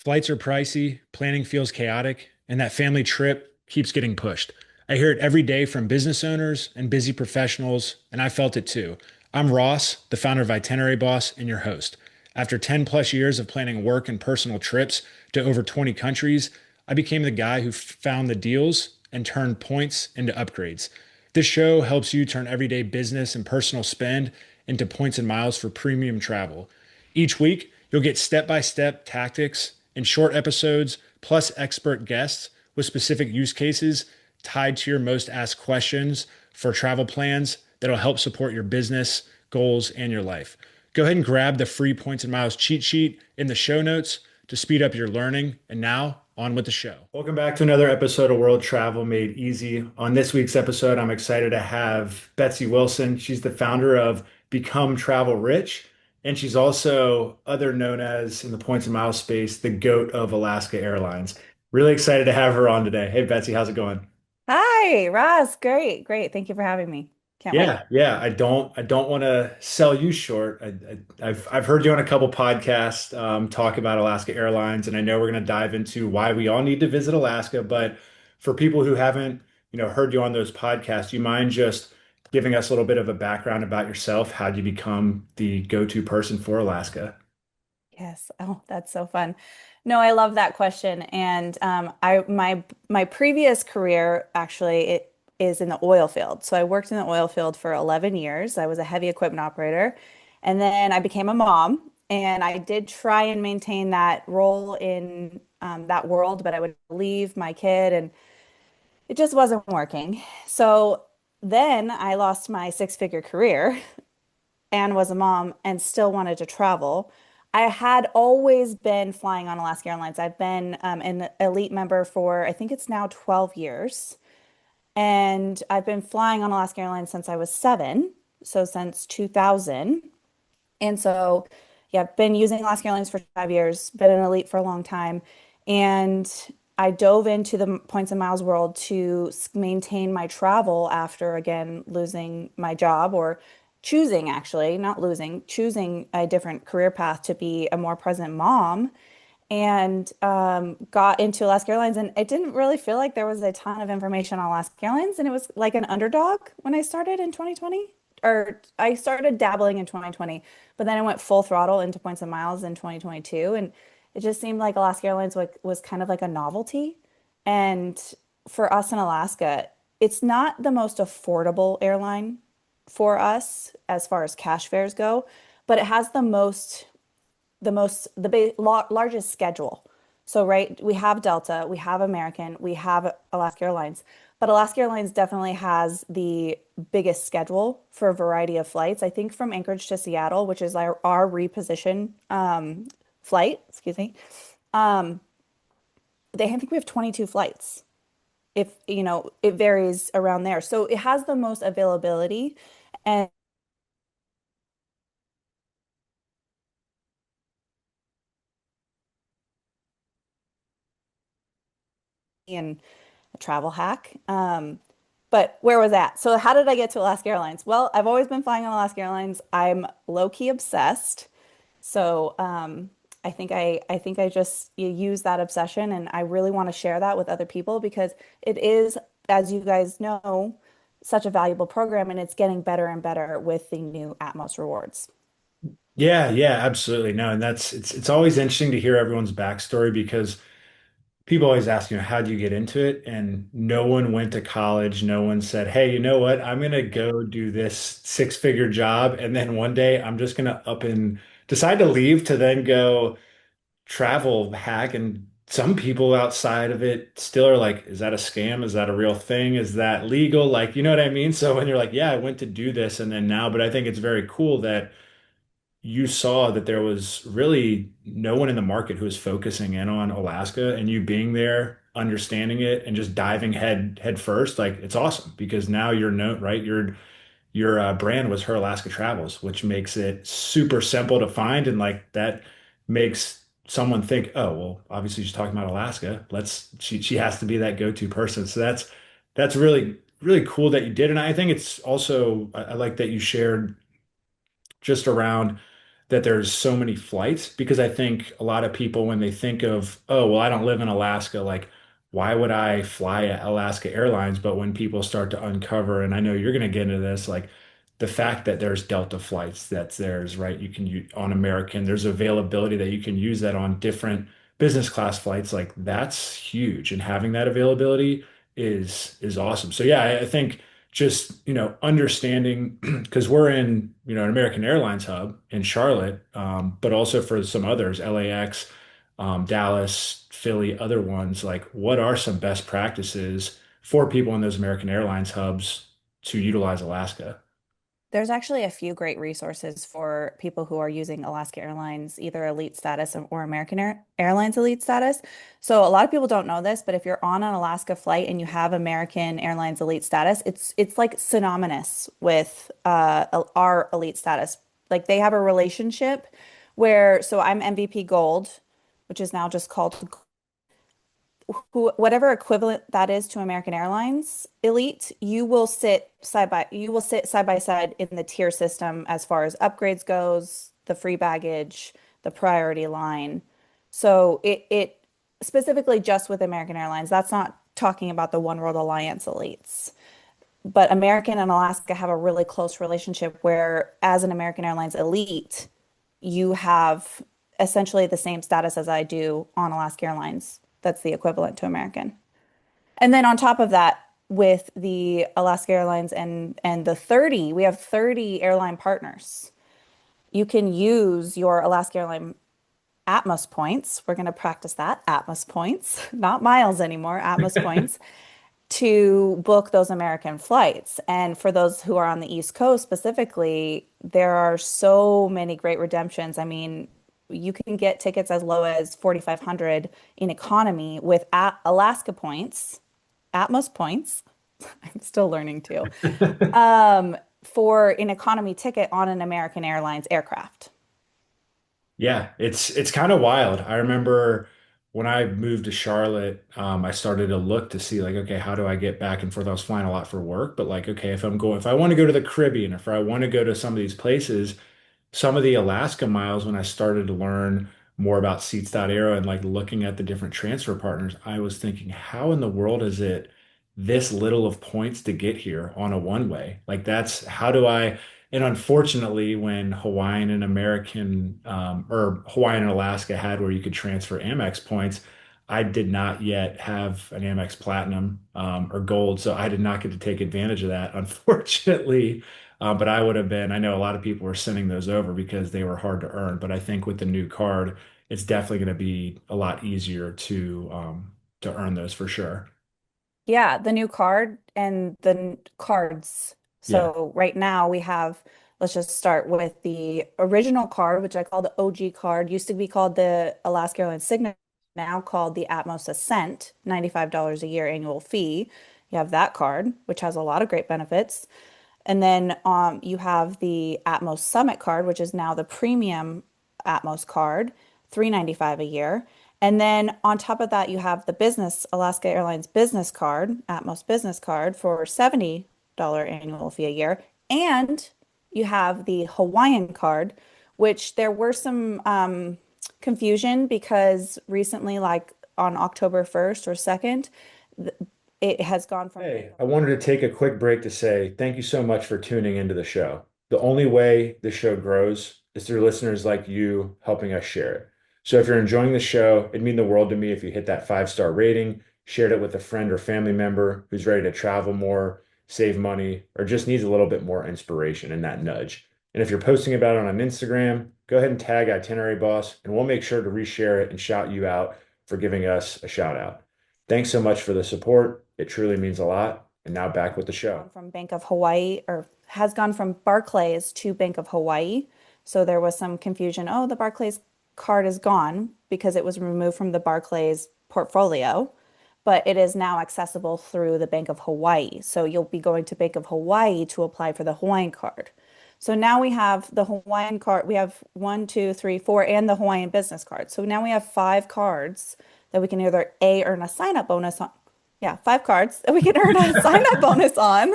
Flights are pricey, planning feels chaotic, and that family trip keeps getting pushed. I hear it every day from business owners and busy professionals, and I felt it too. I'm Ross, the founder of Itinerary Boss and your host. After 10 plus years of planning work and personal trips to over 20 countries, I became the guy who found the deals and turned points into upgrades. This show helps you turn everyday business and personal spend into points and miles for premium travel. Each week, you'll get step by step tactics and short episodes, plus expert guests with specific use cases tied to your most asked questions for travel plans that'll help support your business, goals, and your life. Go ahead and grab the free Points and Miles cheat sheet in the show notes to speed up your learning. And now, on with the show. Welcome back to another episode of World Travel Made Easy. On this week's episode, I'm excited to have Betsey Wilson. She's the founder of Become Travel Rich, and she's also other known as in the points and miles space, the GOAT of Alaska Airlines. Really excited to have her on today. Hey, Betsy, how's it going? Hi, Ross. Great, great. Thank you for having me. Can't wait. Yeah. I don't want to sell you short. I've heard you on a couple podcasts talk about Alaska Airlines, and I know we're going to dive into why we all need to visit Alaska. But for people who haven't, heard you on those podcasts, do you mind just giving us a little bit of a background about yourself? How would you become the go-to person for Alaska? Yes. Oh, that's so fun. No, I love that question. And my previous career actually it is in the oil field. So I worked in the oil field for 11 years. I was a heavy equipment operator, and then I became a mom. And I did try and maintain that role in that world, but I would leave my kid, and it just wasn't working. So then I lost my six-figure career and was a mom and still wanted to travel. I had always been flying on Alaska Airlines. I've been an elite member for, I think it's now 12 years. And I've been flying on Alaska Airlines since I was seven, so since 2000. And so, yeah, I've been using Alaska Airlines for 5 years, been an elite for a long time. And I dove into the points and miles world to maintain my travel after, again, losing my job or choosing, actually, not losing, choosing a different career path to be a more present mom. And got into Alaska Airlines, and it didn't really feel like there was a ton of information on Alaska Airlines, and it was like an underdog when I started in 2020, or I started dabbling in 2020, but then I went full throttle into points and miles in 2022, and it just seemed like Alaska Airlines was kind of like a novelty. And for us in Alaska, it's not the most affordable airline for us as far as cash fares go, but it has the largest schedule. So, right, we have Delta, we have American, we have Alaska Airlines, but Alaska Airlines definitely has the biggest schedule for a variety of flights. I think from Anchorage to Seattle, which is our reposition flight, excuse me, um, I think we have 22 flights. If, it varies around there. So it has the most availability and and a travel hack. But where was that? So how did I get to Alaska Airlines? Well, I've always been flying on Alaska Airlines. I'm low-key obsessed. So I think I just use that obsession, and I really want to share that with other people because it is, as you guys know, such a valuable program, and it's getting better and better with the new Atmos rewards. Yeah, absolutely. No, and it's always interesting to hear everyone's backstory because people always ask, how do you get into it? And no one went to college. No one said, hey, you know what? I'm going to go do this six-figure job. And then one day I'm just going to up and decide to leave to then go travel hack. And some people outside of it still are like, is that a scam? Is that a real thing? Is that legal? Like, you know what I mean? So when you're like, yeah, I went to do this and then now, but I think it's very cool that you saw that there was really no one in the market who was focusing in on Alaska and you being there, understanding it and just diving head first, like it's awesome because now you're known, right? Your brand was Her Alaska Travels, which makes it super simple to find and like that makes someone think, oh, well, obviously she's talking about Alaska. She has to be that go-to person. So that's really cool that you did. And I think it's also I like that you shared just around that there's so many flights because I think a lot of people, when they think of, oh, well, I don't live in Alaska, like, why would I fly at Alaska Airlines? But when people start to uncover, and I know you're going to get into this, like the fact that there's Delta flights, that's theirs, right? You can use on American, there's availability that you can use that on different business class flights. Like that's huge. And having that availability is awesome. So yeah, I think just, understanding because we're in, an American Airlines hub in Charlotte, but also for some others, LAX, Dallas, Philly, other ones, like what are some best practices for people in those American Airlines hubs to utilize Alaska? There's actually a few great resources for people who are using Alaska Airlines, either elite status or Airlines elite status. So a lot of people don't know this, but if you're on an Alaska flight and you have American Airlines elite status, it's like synonymous with our elite status. Like they have a relationship where, so I'm MVP Gold, which is now just called whatever equivalent that is to American Airlines Elite, you will sit side by side in the tier system as far as upgrades goes, the free baggage, the priority line. So it specifically just with American Airlines, that's not talking about the One World Alliance elites. But American and Alaska have a really close relationship where as an American Airlines elite, you have essentially the same status as I do on Alaska Airlines. That's the equivalent to American. And then on top of that, with the Alaska Airlines and the 30, we have 30 airline partners. You can use your Alaska Airline Atmos points. We're going to practice that, Atmos points, not miles anymore, Atmos points, to book those American flights. And for those who are on the East Coast specifically, there are so many great redemptions. I mean, you can get tickets as low as 4,500 in economy with Alaska points, Atmos points. I'm still learning too. For an economy ticket on an American Airlines aircraft. Yeah, it's kind of wild. I remember when I moved to Charlotte, I started to look to see like, okay, how do I get back and forth? I was flying a lot for work, but like, okay, if I want to go to the Caribbean, if I want to go to some of these places, some of the Alaska miles, when I started to learn more about Seats.aero and like looking at the different transfer partners, I was thinking, how in the world is it this little of points to get here on a one way? Like that's how do I? And unfortunately, when Hawaiian and American or Hawaiian and Alaska had where you could transfer Amex points, I did not yet have an Amex Platinum or Gold, so I did not get to take advantage of that, unfortunately. But I would have been, I know a lot of people were sending those over because they were hard to earn. But I think with the new card, it's definitely going to be a lot easier to earn those for sure. Yeah, the new card and the cards. Yeah. So right now we have, let's just start with the original card, which I call the OG card. Used to be called the Alaska Airlines Signature, now called the Atmos Ascent, $95 a year annual fee. You have that card, which has a lot of great benefits. And then you have the Atmos Summit card, which is now the premium Atmos card, $395 a year. And then on top of that, you have the business Alaska Airlines business card, Atmos business card for $70 annual fee a year. And you have the Hawaiian card, which there were some confusion because recently, like on October 1st or 2nd, it has gone from Bank Hey, of I wanted to take a quick break to say thank you so much for tuning into the show. The only way the show grows is through listeners like you helping us share it. So if you're enjoying the show, it'd mean the world to me if you hit that 5-star rating, shared it with a friend or family member who's ready to travel more, save money, or just needs a little bit more inspiration and that nudge. And if you're posting about it on Instagram, go ahead and tag Itinerary Boss, and we'll make sure to reshare it and shout you out for giving us a shout out. Thanks so much for the support. It truly means a lot. And now back with the show. gone from Bank of Hawaii or has gone from Barclays to Bank of Hawaii. So there was some confusion. Oh, the Barclays card is gone because it was removed from the Barclays portfolio, but it is now accessible through the Bank of Hawaii. So you'll be going to Bank of Hawaii to apply for the Hawaiian card. So now we have the Hawaiian card. We have one, two, three, four, and the Hawaiian business card. So now we have five cards that we can either A, earn a sign-up bonus on. Yeah, five cards that we can earn a sign-up bonus on,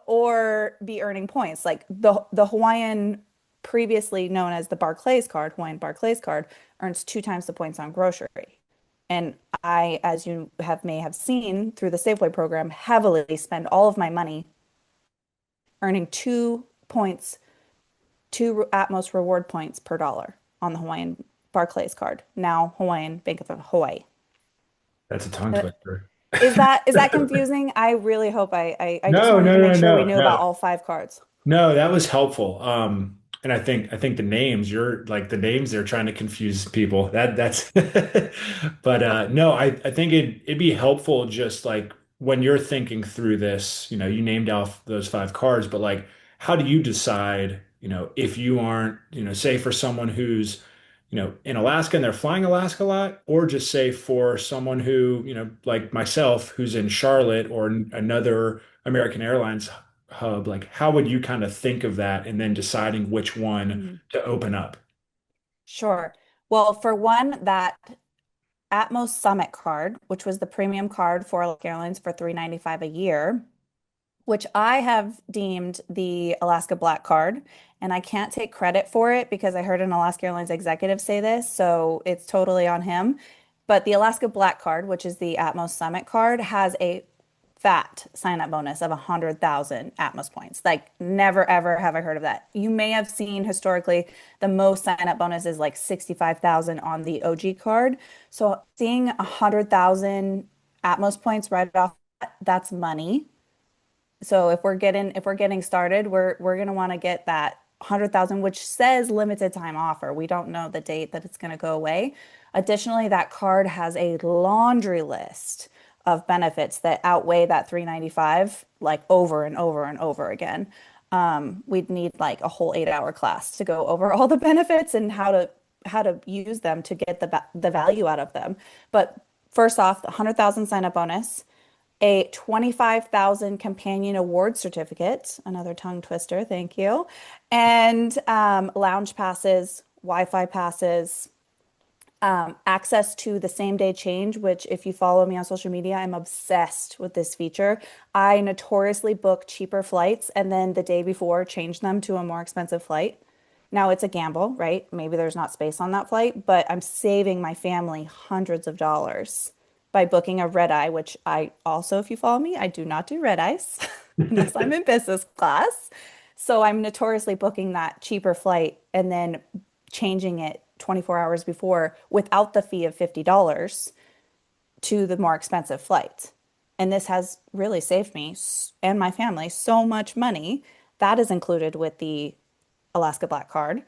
or be earning points. Like the Hawaiian previously known as the Barclays card, Hawaiian Barclays card, earns 2 times the points on grocery. And I, as you may have seen through the Safeway program, heavily spend all of my money earning 2 points, 2 Atmos reward points per dollar on the Hawaiian Barclays card, now Hawaiian Bank of Hawaii. That's a tongue Uh, twister. is that confusing? I really hope I just No, wanted no, to make no, sure we no, knew about no. all 5 cards. No, that was helpful. And I think the names, you're like the names they're trying to confuse people. That's but no, I think it'd be helpful just like when you're thinking through this, you named off those 5 cards, but like how do you decide, if you aren't, say for someone who's, in Alaska and they're flying Alaska a lot, or just say for someone who, like myself, who's in Charlotte or another American Airlines hub, like how would you kind of think of that and then deciding which one Mhm. to open up? Sure. Well, for one, that Atmos Summit card, which was the premium card for Alaska Airlines for $395 a year, which I have deemed the Alaska Black Card. And I can't take credit for it because I heard an Alaska Airlines executive say this, so it's totally on him. But the Alaska Black Card, which is the Atmos Summit card, has a fat sign-up bonus of 100,000 Atmos points. Like never ever have I heard of that. You may have seen historically the most sign-up bonus is like 65,000 on the OG card. So seeing 100,000 Atmos points right off, that's money. So if we're getting started, we're gonna want to get that 100,000, which says limited time offer. We don't know the date that it's gonna go away. Additionally, that card has a laundry list of benefits that outweigh that 395 like over and over and over again. We'd need like a whole 8-hour class to go over all the benefits and how to use them to get the value out of them. But first off, the 100,000 sign up bonus, a 25,000 companion award certificate, another tongue twister, thank you, and lounge passes, Wi-Fi passes, access to the same day change, which if you follow me on social media, I'm obsessed with this feature. I notoriously book cheaper flights and then the day before change them to a more expensive flight. Now it's a gamble, right? Maybe there's not space on that flight, but I'm saving my family hundreds of dollars by booking a red eye, which I also, if you follow me, I do not do red eyes unless I'm in business class. So I'm notoriously booking that cheaper flight and then changing it 24 hours before without the fee of $50 to the more expensive flight. And this has really saved me and my family so much money. That is included with the Alaska Black Card.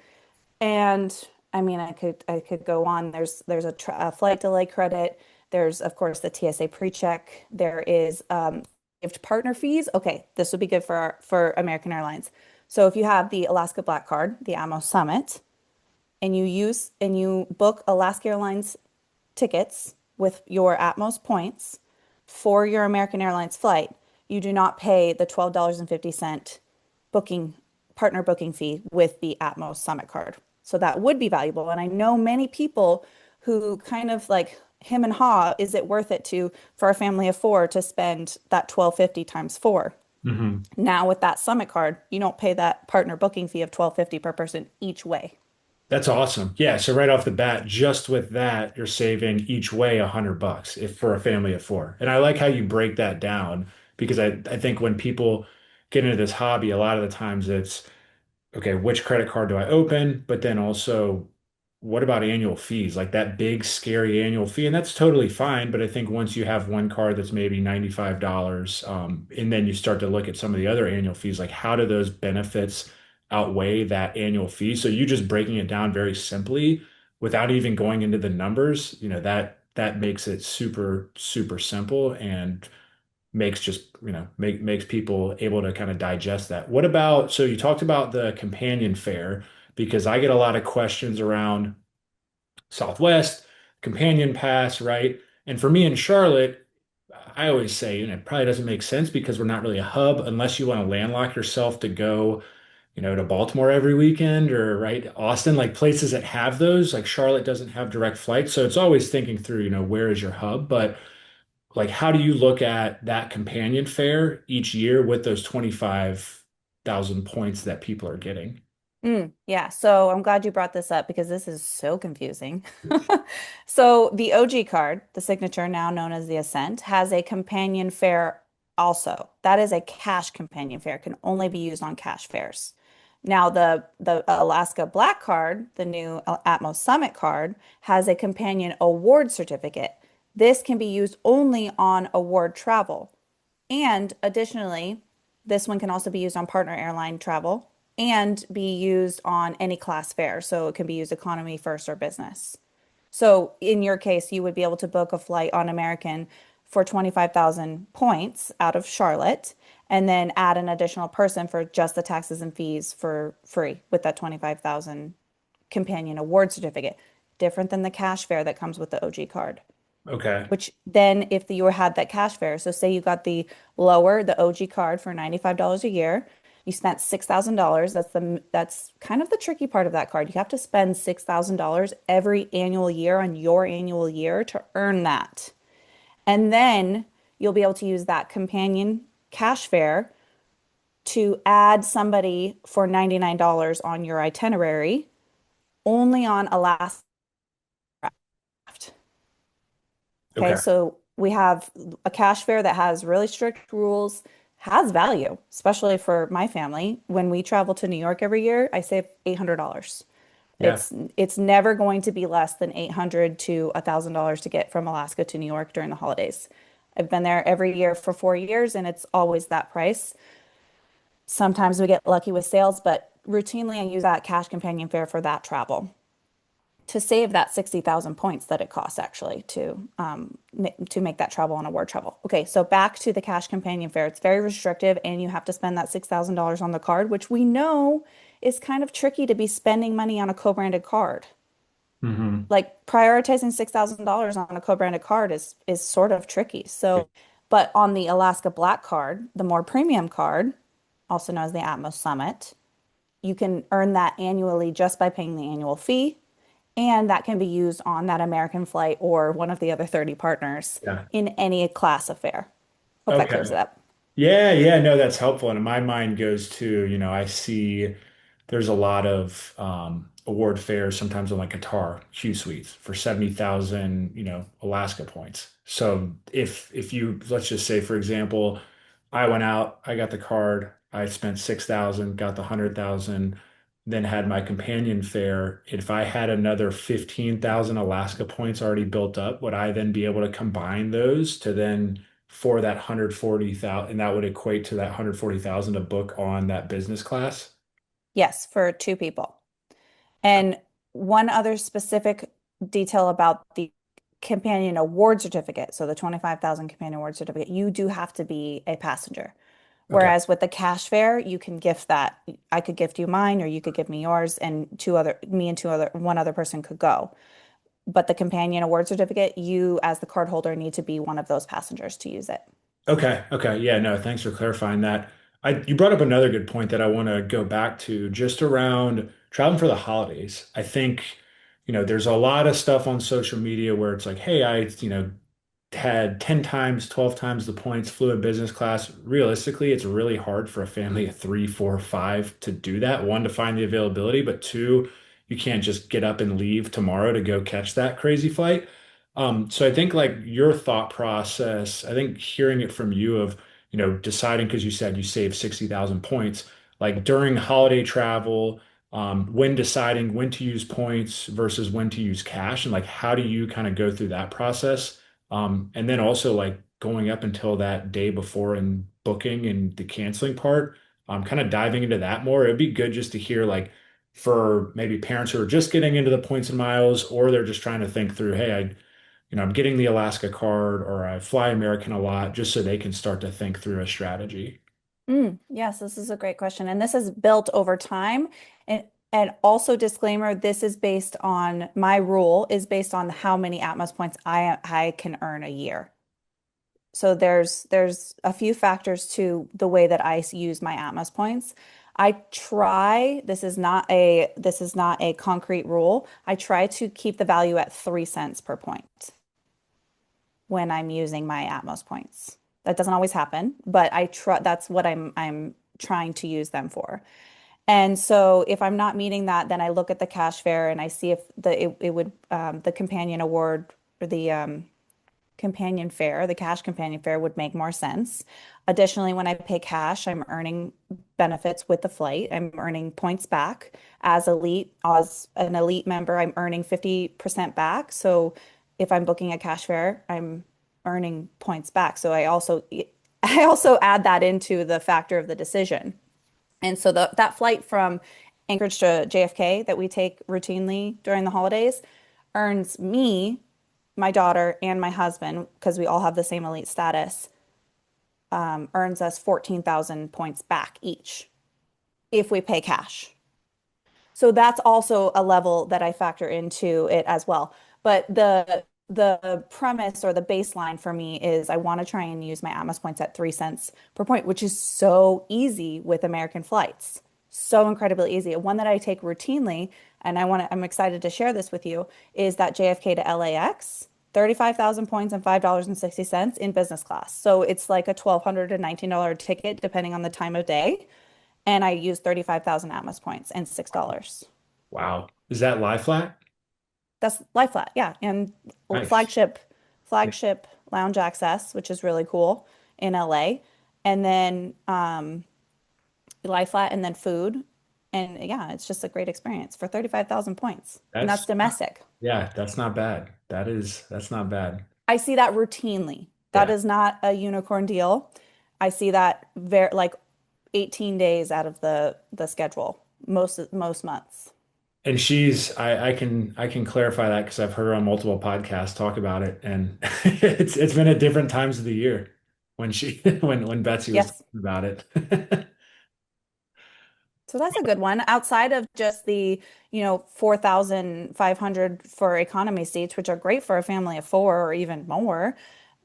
And I mean, I could go on. There's a flight delay credit. There's of course the TSA pre-check. There is gift partner fees. Okay, this would be good for American Airlines. So if you have the Alaska Black Card, the AMO Summit, and you book Alaska Airlines tickets with your Atmos points for your American Airlines flight, you do not pay the $12.50 booking partner booking fee with the Atmos Summit card. So that would be valuable. And I know many people who kind of like him and ha, is it worth it to for a family of four to spend that 1250 times four? Mhm. Now with that Summit card, you don't pay that partner booking fee of 1250 per person each way. That's awesome. Yeah. So right off the bat, just with that, you're saving each way $100 if for a family of four. And I like how you break that down because I think when people get into this hobby, a lot of the times it's okay, which credit card do I open? But then also, what about annual fees? Like that big, scary annual fee. And that's totally fine. But I think once you have one card that's maybe $95, and then you start to look at some of the other annual fees, like how do those benefits outweigh that annual fee? So you just breaking it down very simply without even going into the numbers, that makes it super, super simple and makes just makes people able to kind of digest that. What about, so you talked about the companion fare because I get a lot of questions around Southwest companion pass, right? And for me in Charlotte, I always say, it probably doesn't make sense because we're not really a hub unless you want to landlock yourself to go, to Baltimore every weekend or right, Austin, like places that have those, like Charlotte doesn't have direct flights. So it's always thinking through, where is your hub? But like how do you look at that companion fare each year with those 25,000 points that people are getting? Yeah, so I'm glad you brought this up because this is so confusing. So the OG card, the signature now known as the Ascent, has a companion fare also. That is a cash companion fare, can only be used on cash fares. Now the Alaska Black card, the new Atmos Summit card, has a companion award certificate. This can be used only on award travel. And additionally, this one can also be used on partner airline travel and be used on any class fare. So it can be used economy, first, or business. So in your case, you would be able to book a flight on American for 25,000 points out of Charlotte and then add an additional person for just the taxes and fees for free with that 25,000 companion award certificate. Different than the cash fare that comes with the OG card. Okay. Which then if you had that cash fare, so say you got the OG card for $95 a year, you spent $6,000. That's kind of the tricky part of that card. You have to spend $6,000 every annual year on your annual year to earn that. And then you'll be able to use that companion cash fare to add somebody for $99 on your itinerary only on Alaska. Okay, Okay. so we have a cash fare that has really strict rules, has value, especially for my family. When we travel to New York every year, I save $800. Yeah. It's never going to be less than 800 to $1,000 to get from Alaska to New York during the holidays. I've been there every year for 4 years, and it's always that price. Sometimes we get lucky with sales, but routinely I use that cash companion fare for that travel to save that 60,000 points that it costs actually to make that travel on award travel. Okay, so back to the cash companion fare. It's very restrictive and you have to spend that $6,000 on the card, which we know is kind of tricky to be spending money on a co-branded card. Hmm. Like prioritizing $6,000 on a co-branded card is sort of tricky. So, but on the Alaska Black card, the more premium card, also known as the Atmos Summit, you can earn that annually just by paying the annual fee. And that can be used on that American flight or one of the other 30 partners Yeah. in any class of fare. Hope that clears Okay. it up. Yeah, yeah, no, that's helpful. And my mind goes to, I see there's a lot of award fairs sometimes on like guitar Q suites for 70,000, Alaska points. So if you let's just say for example, I went out, I got the card, I spent 6,000, got the 100,000, then had my companion fare. If I had another 15,000 Alaska points already built up, would I then be able to combine those to then for that 140,000, and that would equate to that 140,000 to book on that business class? Yes, for two people. And one other specific detail about the companion award certificate, so the 25,000 companion award certificate, you do have to be a passenger. Okay. Whereas with the cash fare, you can gift that. I could gift you mine or you could give me yours and one other person could go. But the companion award certificate, you as the card holder need to be one of those passengers to use it. Okay. Okay. Yeah, no, thanks for clarifying that. You brought up another good point that I want to go back to just around traveling for the holidays. I think, there's a lot of stuff on social media where it's like, hey, had 10 times, 12 times the points, flew in business class. Realistically, it's really hard for a family of three, four, five to do that. One, to find the availability, but two, you can't just get up and leave tomorrow to go catch that crazy flight. So I think like your thought process, I think hearing it from you of, deciding because you said you saved 60,000 points, like during holiday travel, when deciding when to use points versus when to use cash, and like how do you kind of go through that process? And then also like going up until that day before and booking and the canceling part, kind of diving into that more. It'd be good just to hear like for maybe parents who are just getting into the points and miles, or they're just trying to think through, hey, I'm getting the Alaska card or I fly American a lot, just so they can start to think through a strategy. Yes, this is a great question. And this is built over time. And also disclaimer, this is based on my rule is based on how many Atmos points I can earn a year. So there's a few factors to the way that I use my Atmos points. I try, this is not a concrete rule. I try to keep the value at 3 cents per point when I'm using my Atmos points. That doesn't always happen, but that's what I'm trying to use them for. And so if I'm not meeting that, then I look at the cash fare and I see if it would the companion award or the companion fare, the cash companion fare would make more sense. Additionally, when I pay cash, I'm earning benefits with the flight. I'm earning points back as an elite member, I'm earning 50% back. So if I'm booking a cash fare, I'm earning points back. So I also add that into the factor of the decision. And so that flight from Anchorage to JFK that we take routinely during the holidays earns me, my daughter, and my husband, because we all have the same elite status, earns us 14,000 points back each if we pay cash. So that's also a level that I factor into it as well. But the premise or the baseline for me is I want to try and use my Atmos points at 3 cents per point, which is so easy with American flights. So incredibly easy. One that I take routinely, and I'm excited to share this with you, is that JFK to LAX, 35,000 points and $5.60 in business class. So it's like a $1,200 to $1,900 ticket depending on the time of day. And I use 35,000 Atmos points and $6. Wow. Is that lie flat? That's lie flat, yeah. And Nice. flagship Yeah. flagship lounge access, which is really cool in LA. And then lie flat and then food. And yeah, it's just a great experience for 35,000 points. And that's That's domestic. yeah, that's not bad. That's not bad. I see that routinely. That Yeah. is not a unicorn deal. I see that very like 18 days out of the schedule most months. And I can clarify that because I've heard her on multiple podcasts talk about it, and it's been at different times of the year when she when Betsy was Yes. talking about it. So that's a good one. Outside of just the, 4,500 for economy seats, which are great for a family of four or even more,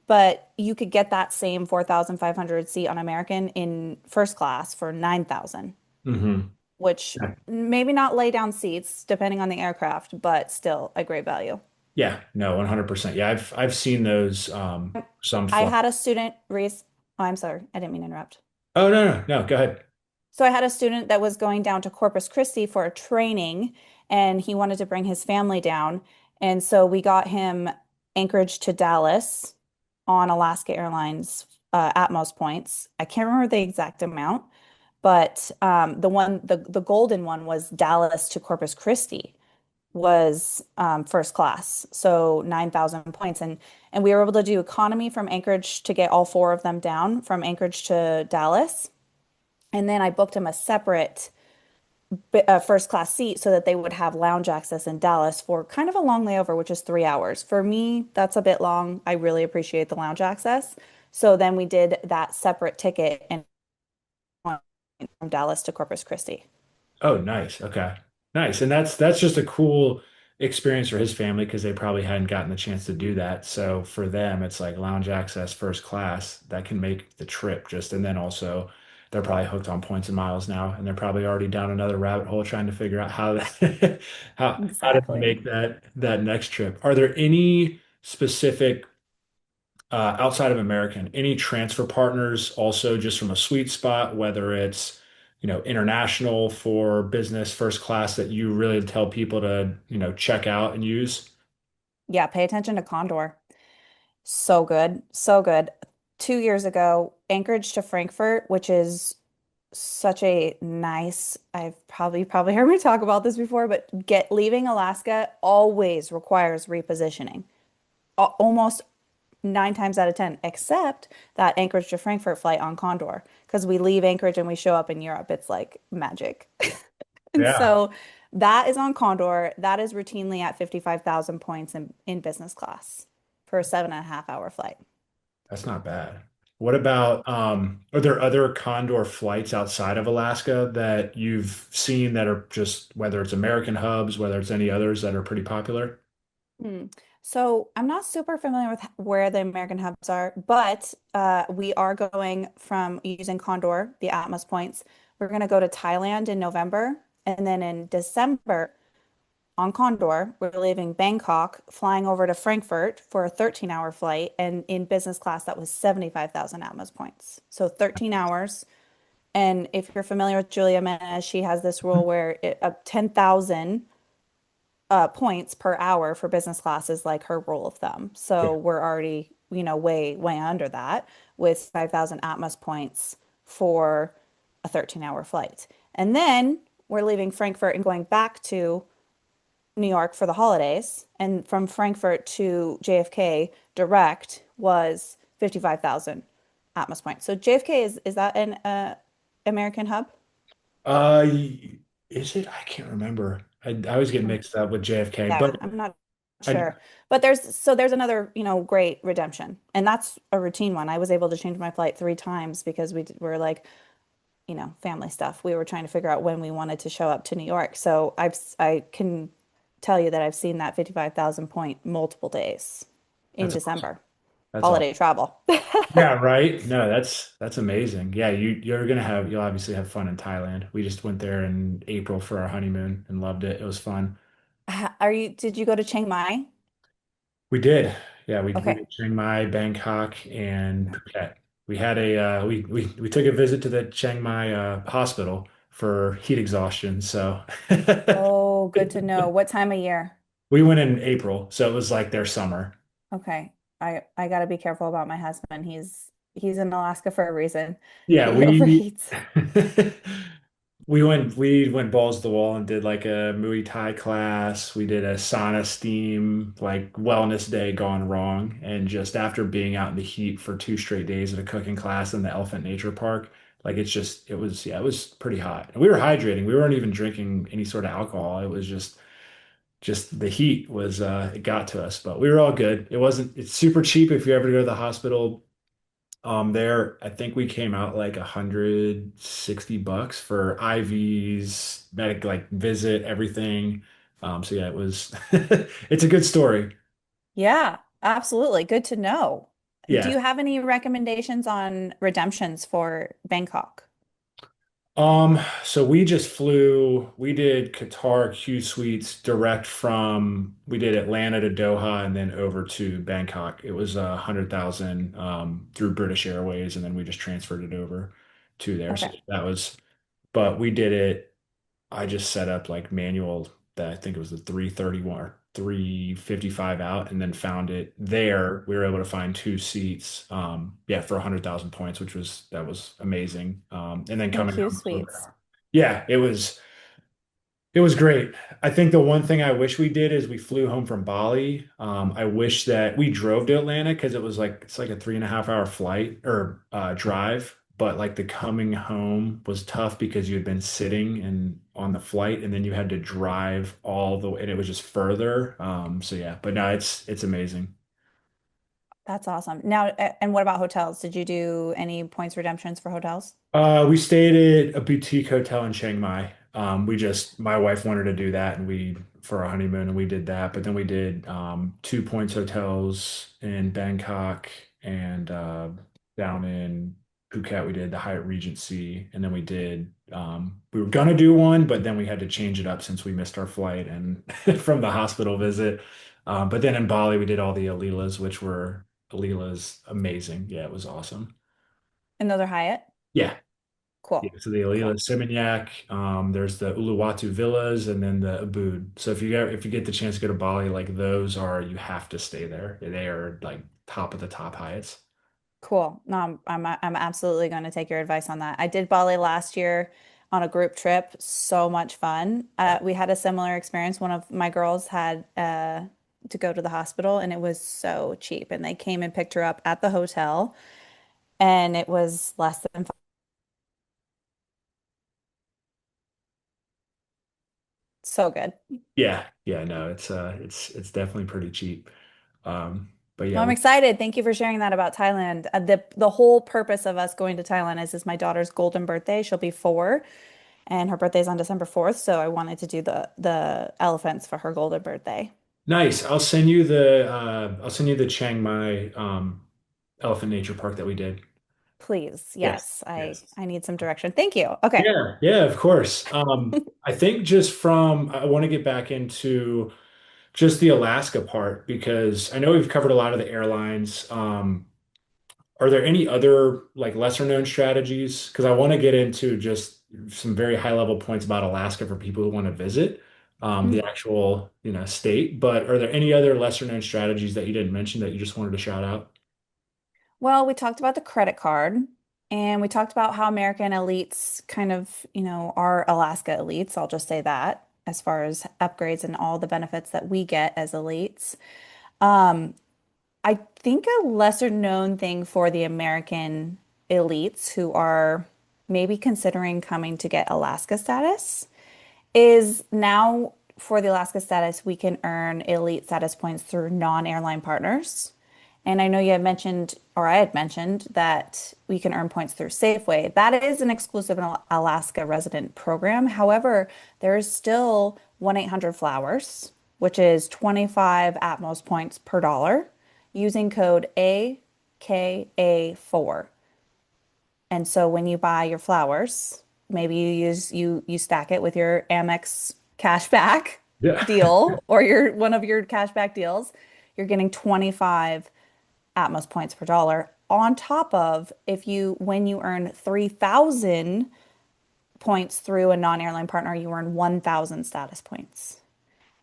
but you could get that same 4,500 seat on American in first class for 9,000, hmm which maybe not lay down seats depending on the aircraft, but still a great value. Yeah, no, 100%. Yeah, I've seen those some I fly. had a student, Reese. Oh, I'm sorry. I didn't mean to interrupt. Oh no, go ahead. So I had a student that was going down to Corpus Christi for a training and he wanted to bring his family down. And so we got him Anchorage to Dallas on Alaska Airlines Atmos points. I can't remember the exact amount, but the golden one was Dallas to Corpus Christi was first class, so 9,000 points, and we were able to do economy from Anchorage to get all four of them down from Anchorage to Dallas. And then I booked him a separate first class seat so that they would have lounge access in Dallas for kind of a long layover, which is 3 hours. For me, that's a bit long. I really appreciate the lounge access. So then we did that separate ticket and went from Dallas to Corpus Christi. Oh, nice. Okay. Nice. And that's just a cool experience for his family because they probably hadn't gotten the chance to do that. So for them, it's like lounge access first class that can make the trip just and then also they're probably hooked on points and miles now and they're probably already down another rabbit hole trying to figure out how how to Exactly. make that next trip. Are there any specific outside of American, any transfer partners also just from a sweet spot, whether it's, international for business first class that you really tell people to, check out and use? Yeah, pay attention to Condor. So good. So good. 2 years ago, Anchorage to Frankfurt, which is such a nice, I've probably heard me talk about this before, but leaving Alaska always requires repositioning. Almost 9 times out of 10, except that Anchorage to Frankfurt flight on Condor, because we leave Anchorage and we show up in Europe. It's like magic. And Yeah, so that is on Condor. That is routinely at 55,000 points in business class for a 7.5 hour flight. that's not bad. What about are there other Condor flights outside of Alaska that you've seen that are just whether it's American hubs, whether it's any others that are pretty popular? Hmm. So I'm not super familiar with where the American hubs are, but we are going from using Condor, the Atmos points. We're going to go to Thailand in November, and then in December on Condor, we're leaving Bangkok, flying over to Frankfurt for a 13-hour flight, and in business class, that was 75,000 Atmos points. So 13 hours, And if you're familiar with Julia Menez, she has this rule where 10,000 points per hour for business class is like her rule of thumb. Yeah. So we're already, way under that with 5,000 Atmos points for a 13-hour flight. And then we're leaving Frankfurt and going back to New York for the holidays. And from Frankfurt to JFK direct was 55,000 Atmos points. So JFK is that an American hub? Uh, is it? I can't remember. I always get mixed up with JFK, Yeah, but I'm not I, sure. But there's another, great redemption. And that's a routine one. I was able to change my flight 3 times because were like, family stuff. We were trying to figure out when we wanted to show up to New York. So I can tell you that I've seen that 55,000 point multiple days in that's awesome. December. That's awesome. Holiday travel. Yeah, right. No, that's amazing. Yeah, you'll obviously have fun in Thailand. We just went there in April for our honeymoon and loved it. It was fun. Did you go to Chiang Mai? We did. Yeah, we Okay. did Chiang Mai, Bangkok, and Phuket. We had a we took a visit to the Chiang Mai hospital for heat exhaustion. So Oh, good to know. What time of year? we went in April, so it was like their summer. Okay. I got to be careful about my husband. He's in Alaska for a reason. Yeah, He we overheats. we went balls to the wall and did like a Muay Thai class. We did a sauna steam like wellness day gone wrong. And just after being out in the heat for 2 straight days at a cooking class in the Elephant Nature Park, like it was pretty hot. And we were hydrating. We weren't even drinking any sort of alcohol. It was just the heat was it got to us, but we were all good. It's super cheap if you ever go to the hospital there, I think we came out like $160 for IVs, medic like visit, everything. So yeah, it was it's a good story. Yeah, absolutely. Good to know. Do Yeah. you have any recommendations on redemptions for Bangkok? So we did Qatar Q suites direct we did Atlanta to Doha and then over to Bangkok. It was 100,000 through British Airways, and then we just transferred it over to there. So Okay. but we did it. I just set up like manual that I think it was the 331 or 355 out and then found it there. We were able to find 2 seats, yeah, for 100,000 points, that was amazing. And then In coming Q home. suites. Yeah, it was great. I think the one thing I wish we did is we flew home from Bali. I wish that we drove to Atlanta because it's like a 3.5 hour flight or drive. But like the coming home was tough because you had been sitting and on the flight, and then you had to drive all the way, and it was just further. So yeah, but no, it's amazing. That's awesome. Now, and what about hotels? Did you do any points redemptions for hotels? We stayed at a boutique hotel in Chiang Mai. My wife wanted to do that, and for our honeymoon, and we did that. But then we did 2 points hotels in Bangkok and down in Phuket. We did the Hyatt Regency, and then we were gonna do one, but then we had to change it up since we missed our flight and from the hospital visit. But then in Bali, we did all the Alila's amazing. Yeah, it was awesome. And those are Hyatt? Yeah. Yeah, Cool. so the Alila Cool. Seminyak, there's the Uluwatu Villas, and then the Ubud. So if you get the chance to go to Bali, like those are you have to stay there. They are like top of the top Hyatts. Cool. No, I'm absolutely going to take your advice on that. I did Bali last year on a group trip. So much fun. We had a similar experience. One of my girls had to go to the hospital, and it was so cheap. And they came and picked her up at the hotel, and it was less than so good. Yeah, yeah, no, it's definitely pretty cheap. But yeah, Well, I'm excited. Thank you for sharing that about Thailand. The whole purpose of us going to Thailand is my daughter's golden birthday. She'll be 4, and her birthday's on December 4th. So I wanted to do the elephants for her golden birthday. nice. I'll send you the Chiang Mai Elephant Nature Park that we did. Please, Yes, yes, I yes. I need some direction. Thank you. Okay, Yeah, yeah, of course. I think I want to get back into just the Alaska part because I know we've covered a lot of the airlines. Are there any other like lesser known strategies? Because I want to get into just some very high level points about Alaska for people who want to visit the actual, state. But are there any other lesser known strategies that you didn't mention that you just wanted to shout out? Well, we talked about the credit card and we talked about how American elites kind of, are Alaska elites. I'll just say that as far as upgrades and all the benefits that we get as elites. Um, I think a lesser known thing for the American elites who are maybe considering coming to get Alaska status is now for the Alaska status, we can earn elite status points through non-airline partners. And I know you had mentioned, or I had mentioned, that we can earn points through Safeway. That is an exclusive Alaska resident program. However, there is still 1-800-Flowers, which is 25 Atmos points per dollar using code AKA4. And so when you buy your flowers, maybe you stack it with your Amex cashback Yeah. deal or your one of your cashback deals, you're getting 25 Atmos points per dollar on top of if you when you earn 3,000 points through a non-airline partner, you earn 1,000 status points.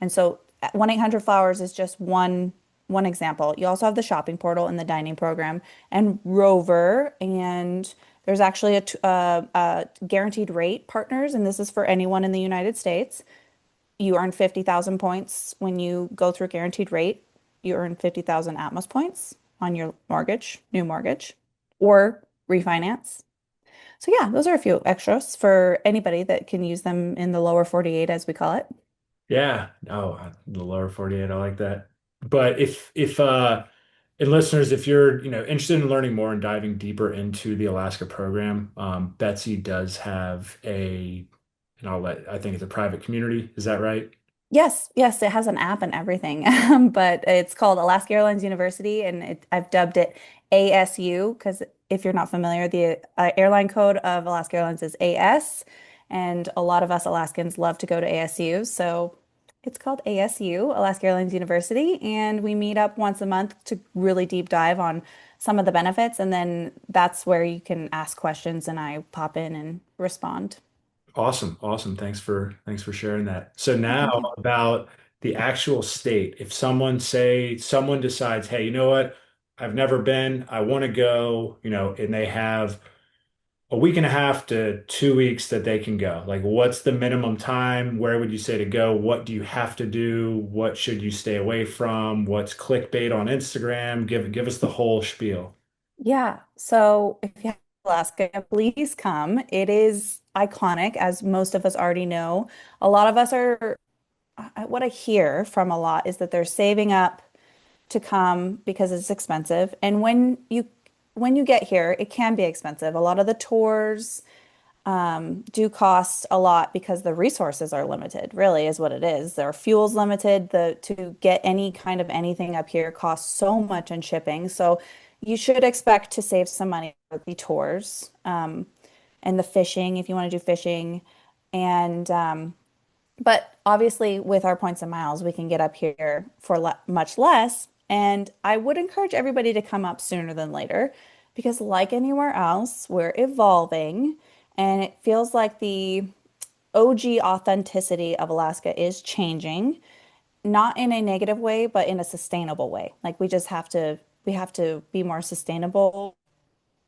And so 1-800-Flowers is just one example. You also have the shopping portal and the dining program and Rover, and there's actually a guaranteed rate partners, and this is for anyone in the United States. You earn 50,000 points when you go through guaranteed rate. You earn 50,000 Atmos points on your mortgage, new mortgage, or refinance. So yeah, those are a few extras for anybody that can use them in the lower 48, as we call it. Yeah. Oh, the lower 48, I like that. But if and listeners, if you're, interested in learning more and diving deeper into the Alaska program, Betsy does have I think it's a private community. Is that right? Yes, yes, it has an app and everything, but it's called Alaska Airlines University, and I've dubbed it ASU because if you're not familiar, the airline code of Alaska Airlines is AS, and a lot of us Alaskans love to go to ASU, so it's called ASU, Alaska Airlines University, and we meet up once a month to really deep dive on some of the benefits, and then that's where you can ask questions, and I pop in and respond. Awesome. Awesome. Thanks for sharing that. So Yeah, now thank you. about the actual state. If someone decides, hey, you know what? I've never been, I want to go, and they have a week and a half to 2 weeks that they can go. Like, what's the minimum time? Where would you say to go? What do you have to do? What should you stay away from? What's clickbait on Instagram? Give us the whole spiel. Yeah. So if you have Alaska, please come. It is iconic, as most of us already know. A lot of us are, what I hear from a lot is that they're saving up to come because it's expensive. And when you get here, it can be expensive. A lot of the tours do cost a lot because the resources are limited, really is what it is. Their fuel's limited. To get any kind of anything up here costs so much in shipping. So you should expect to save some money with the tours and the fishing if you want to do fishing. And but obviously with our points and miles, we can get up here for le much less. And I would encourage everybody to come up sooner than later because like anywhere else, we're evolving. And it feels like the OG authenticity of Alaska is changing, not in a negative way, but in a sustainable way. Like we have to be more sustainable,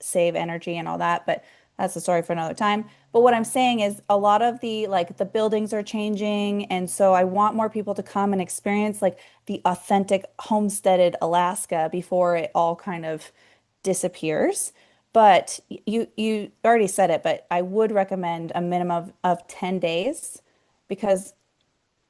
save energy and all that, but that's a story for another time. But what I'm saying is a lot of the buildings are changing, and so I want more people to come and experience like the authentic homesteaded Alaska before it all kind of disappears. But you already said it, but I would recommend a minimum of 10 days because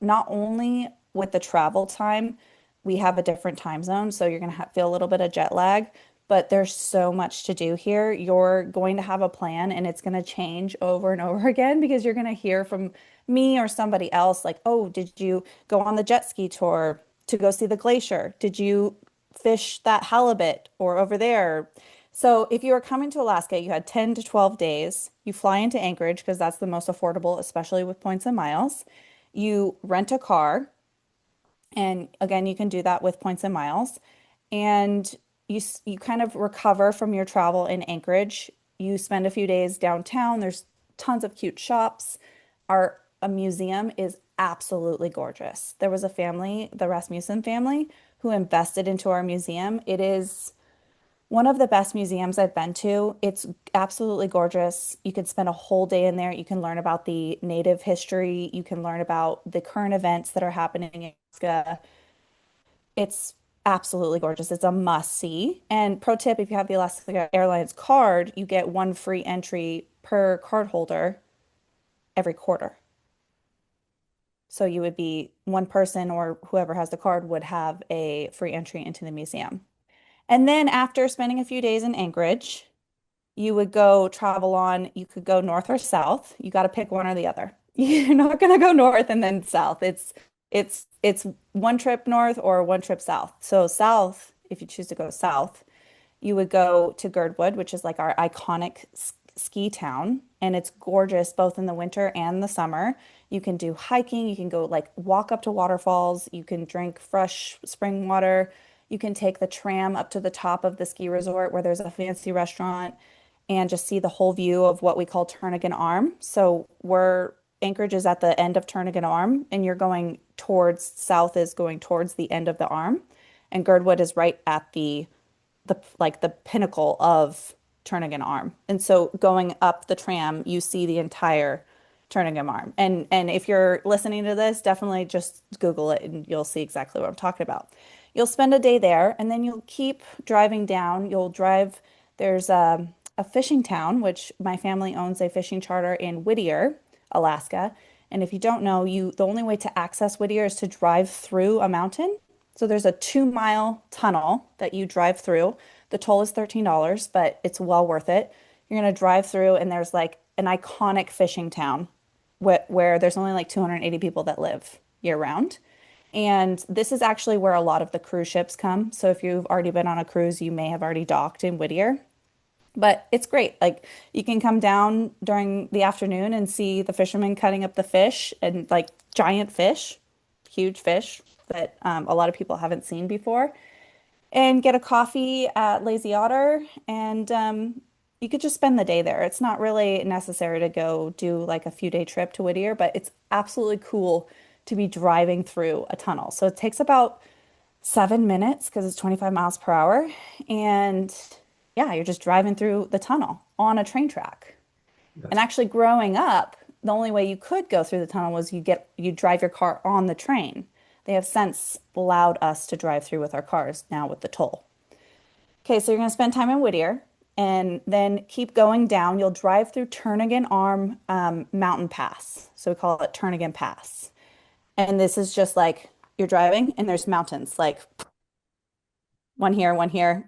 not only with the travel time, we have a different time zone, so you're going to feel a little bit of jet lag, but there's so much to do here. You're going to have a plan and it's going to change over and over again because you're going to hear from me or somebody else like, "Oh, did you go on the jet ski tour to go see the glacier? Did you fish that halibut or over there?" So if you are coming to Alaska, you had 10 to 12 days. You fly into Anchorage because that's the most affordable, especially with points and miles. You rent a car, and again, you can do that with points and miles. And you kind of recover from your travel in Anchorage. You spend a few days downtown. There's tons of cute shops. Our a museum is absolutely gorgeous. There was a family, the Rasmussen family, who invested into our museum. It is one of the best museums I've been to. It's absolutely gorgeous. You can spend a whole day in there. You can learn about the native history. You can learn about the current events that are happening in Alaska. It's absolutely gorgeous. It's a must see. And pro tip, if you have the Alaska Airlines card, you get one free entry per card holder every quarter. So you would be one person or whoever has the card would have a free entry into the museum. And then after spending a few days in Anchorage, you would go travel on, you could go north or south. You got to pick one or the other. You're not going to go north and then south. It's one trip north or one trip south. So south, if you choose to go south, you would go to Girdwood, which is like our iconic ski town, and it's gorgeous both in the winter and the summer. You can do hiking, you can go like walk up to waterfalls, you can drink fresh spring water, you can take the tram up to the top of the ski resort where there's a fancy restaurant and just see the whole view of what we call Turnagain Arm. So we're Anchorage is at the end of Turnagain Arm, and you're going towards south is going towards the end of the arm, and Girdwood is right at the like the pinnacle of Turnagain Arm. And so going up the tram, you see the entire Turnagain Arm. And if you're listening to this, definitely just Google it and you'll see exactly what I'm talking about. You'll spend a day there and then you'll keep driving down. You'll drive, there's a fishing town, which my family owns a fishing charter in Whittier, Alaska. And if you don't know, the only way to access Whittier is to drive through a mountain. So there's a 2 mile tunnel that you drive through. The toll is $13, but it's well worth it. You're going to drive through, and there's like an iconic fishing town where there's only like 280 people that live year round. And this is actually where a lot of the cruise ships come. So if you've already been on a cruise, you may have already docked in Whittier. But it's great. Like you can come down during the afternoon and see the fishermen cutting up the fish and like giant fish, huge fish that a lot of people haven't seen before, and get a coffee at Lazy Otter. And you could just spend the day there. It's not really necessary to go do like a few day trip to Whittier, but it's absolutely cool to be driving through a tunnel. So it takes about 7 minutes because it's 25 miles per hour. And yeah, you're just driving through the tunnel on a train track. And That's actually growing up, the only way you could go through the tunnel was you drive your car on the train. They have since allowed us to drive through with our cars now with the toll. Okay, so you're going to spend time in Whittier and then keep going down. You'll drive through Turnagain Arm Mountain Pass. So we call it Turnagain Pass. And this is just like you're driving and there's mountains like one here,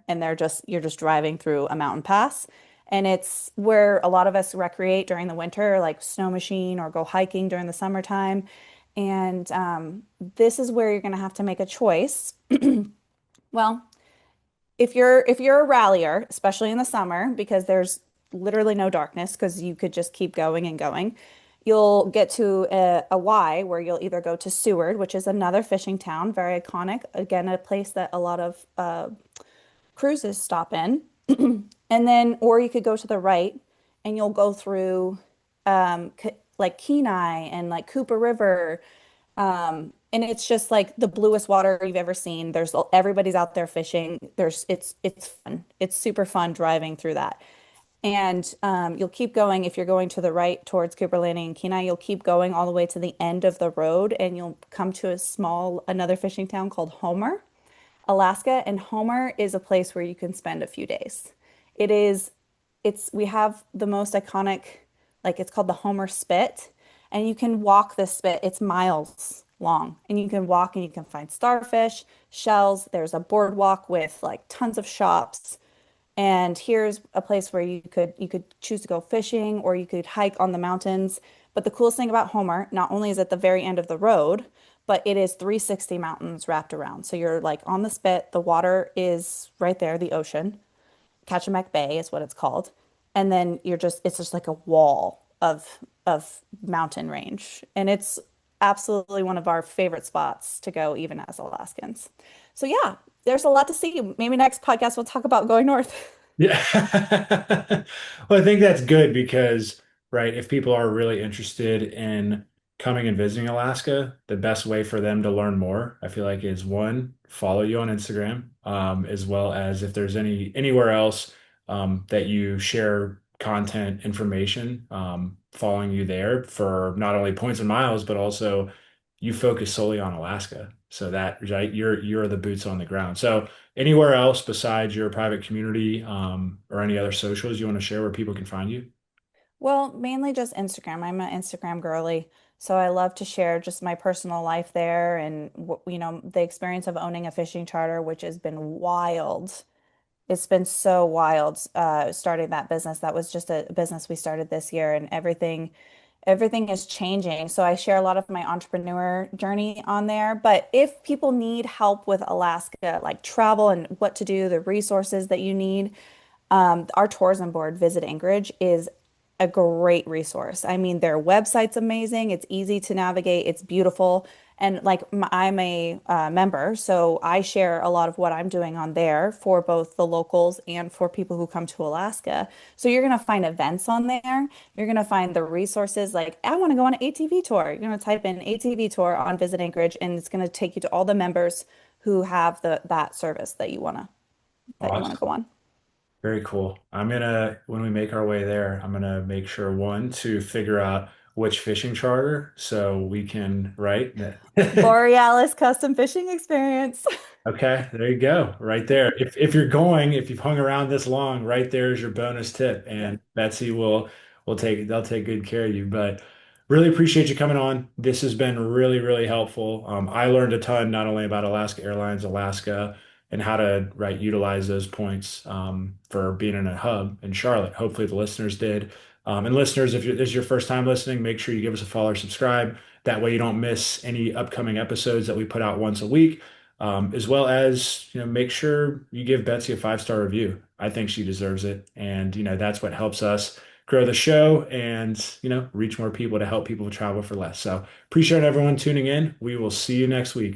and you're just driving through a mountain pass. And it's where a lot of us recreate during the winter, like snow machine or go hiking during the summertime. And this is where you're going to have to make a choice. Well, if you're a rallier, especially in the summer, because there's literally no darkness, because you could just keep going and going, you'll get to a Y where you'll either go to Seward, which is another fishing town, very iconic. Again, a place that a lot of cruises stop in. And then, or you could go to the right and you'll go through like Kenai and like Cooper River. And it's just like the bluest water you've ever seen. Everybody's out there fishing. It's fun. It's super fun driving through that. And you'll keep going if you're going to the right towards Cooper Landing and Kenai. You'll keep going all the way to the end of the road, and you'll come to another fishing town called Homer, Alaska. And Homer is a place where you can spend a few days. It is, we have the most iconic, like it's called the Homer Spit, and you can walk this spit. It's miles long, and you can walk and you can find starfish, shells. There's a boardwalk with like tons of shops. And here's a place where you could choose to go fishing or you could hike on the mountains. But the coolest thing about Homer, not only is it the very end of the road, but it is 360 mountains wrapped around. So you're like on the spit, the water is right there, the ocean. Kachemak Bay is what it's called. And then it's just like a wall of mountain range. And it's absolutely one of our favorite spots to go even as Alaskans. So yeah, there's a lot to see. Maybe next podcast we'll talk about going north. Yeah. Well, I think that's good because, right, if people are really interested in coming and visiting Alaska, the best way for them to learn more, I feel like, is one, follow you on Instagram, as well as if there's anywhere else that you share content information, following you there for not only points and miles, but also you focus solely on Alaska. So that, right, you're the boots on the ground. So anywhere else besides your private community, or any other socials you want to share where people can find you? Well, mainly just Instagram. I'm an Instagram girly, so I love to share just my personal life there and the experience of owning a fishing charter, which has been wild. It's been so wild starting that business. That was just a business we started this year, and everything is changing. So I share a lot of my entrepreneur journey on there. But if people need help with Alaska, like travel and what to do, the resources that you need, our tourism board, Visit Anchorage, is a great resource. I mean, their website's amazing. It's easy to navigate. It's beautiful. And like I'm a member, so I share a lot of what I'm doing on there for both the locals and for people who come to Alaska. So you're going to find events on there. You're going to find the resources. Like, I want to go on an ATV tour. You're going to type in ATV tour on Visit Anchorage, and it's going to take you to all the members who have that service that you want to go Awesome. on. Very cool. When we make our way there, I'm gonna make sure one to figure out which fishing charter so we can, right? Borealis custom fishing experience. Okay, there you go, right there. If you've hung around this long, right there is your bonus tip, Yeah. and Betsy will they'll take good care of you. But really appreciate you coming on. This has been really, really helpful. I learned a ton not only about Alaska Airlines, Alaska, and how to utilize those points, for being in a hub in Charlotte. Hopefully the listeners did. And listeners, if this is your first time listening, make sure you give us a follow or subscribe. That way you don't miss any upcoming episodes that we put out once a week. As well as, make sure you give Betsy a 5-star review. I think she deserves it. And, that's what helps us grow the show and, reach more people to help people travel for less. So appreciate everyone tuning in. We will see you next week.